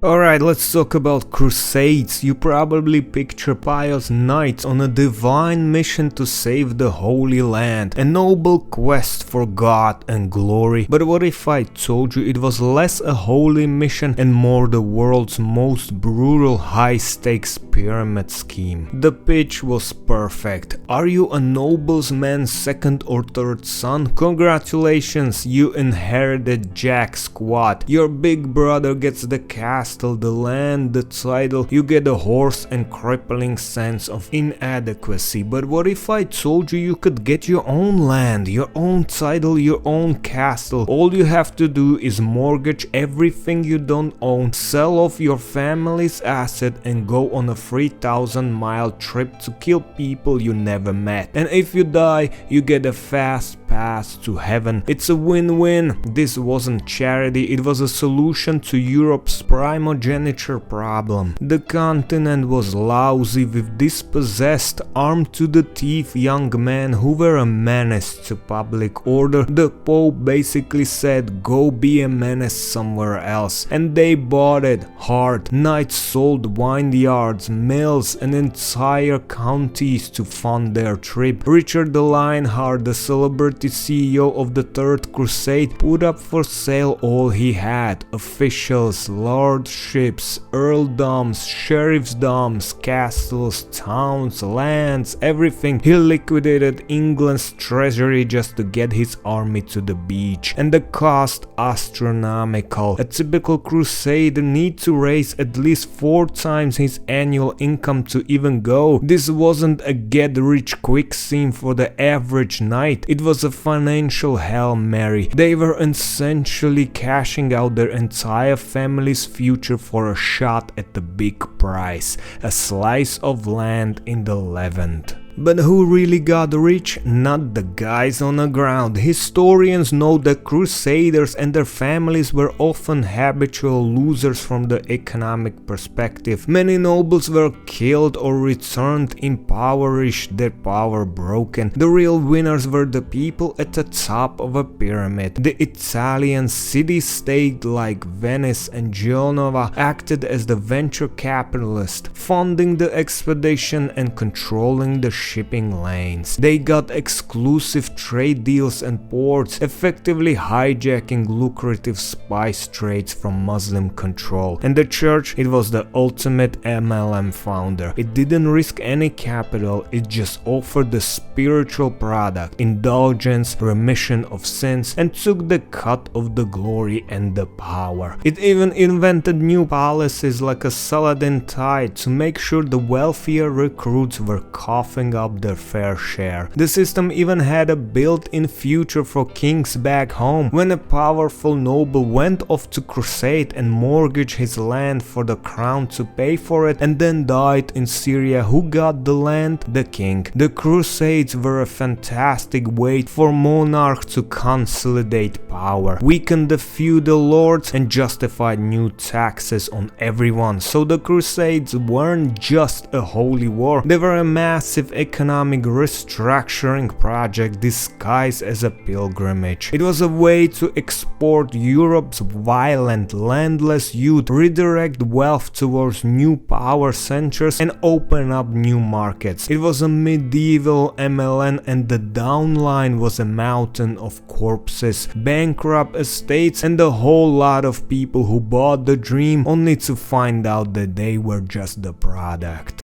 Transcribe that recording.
Alright, let's talk about Crusades. You probably picture pious knights on a divine mission to save the Holy Land, a noble quest for God and glory. But what if I told you it was less a holy mission and more the world's most brutal high-stakes pyramid scheme? The pitch was perfect. Are you a nobleman's second or third son? Congratulations, you inherited Jack Squad. Your big brother gets the castle, the land, the title, you get a horse and crippling sense of inadequacy. But what if I told you could get your own land, your own title, your own castle? All you have to do is mortgage everything you don't own, sell off your family's asset and go on a 3,000-mile trip to kill people you never met. And if you die, you get a fast pass to heaven. It's a win-win. This wasn't charity, it was a solution to Europe's primogeniture problem. The continent was lousy with dispossessed, armed to the teeth young men who were a menace to public order. The Pope basically said, go be a menace somewhere else. And they bought it hard. Knights sold vineyards, mills and entire counties to fund their trip. Richard the Lionheart, the celebrity CEO of the Third Crusade, put up for sale all he had: officials, lordships, earldoms, sheriffsdoms, castles, towns, lands, everything. He liquidated England's treasury just to get his army to the beach. And the cost astronomical. A typical crusader needs to raise at least 4 times his annual income to even go. This wasn't a get-rich-quick scheme for the average knight. It was a financial Hail Mary. They were essentially cashing out their entire family's future for a shot at the big prize, a slice of land in the Levant. But who really got rich? Not the guys on the ground. Historians know that crusaders and their families were often habitual losers from the economic perspective. Many nobles were killed or returned impoverished, their power broken. The real winners were the people at the top of a pyramid. The Italian city-state like Venice and Genoa acted as the venture capitalist, funding the expedition and controlling the shipping lanes. They got exclusive trade deals and ports, effectively hijacking lucrative spice trades from Muslim control. And the church, it was the ultimate MLM founder. It didn't risk any capital, it just offered the spiritual product, indulgence, remission of sins, and took the cut of the glory and the power. It even invented new policies like a Saladin tithe to make sure the wealthier recruits were coughing up their fair share. The system even had a built-in future for kings back home. When a powerful noble went off to crusade and mortgaged his land for the crown to pay for it and then died in Syria, who got the land? The king. The Crusades were a fantastic way for monarchs to consolidate power, weaken the feudal lords and justified new taxes on everyone. So the Crusades weren't just a holy war, they were a massive economic restructuring project disguised as a pilgrimage. It was a way to export Europe's violent, landless youth, redirect wealth towards new power centers and open up new markets. It was a medieval MLN and the downline was a mountain of corpses, bankrupt estates and a whole lot of people who bought the dream only to find out that they were just the product.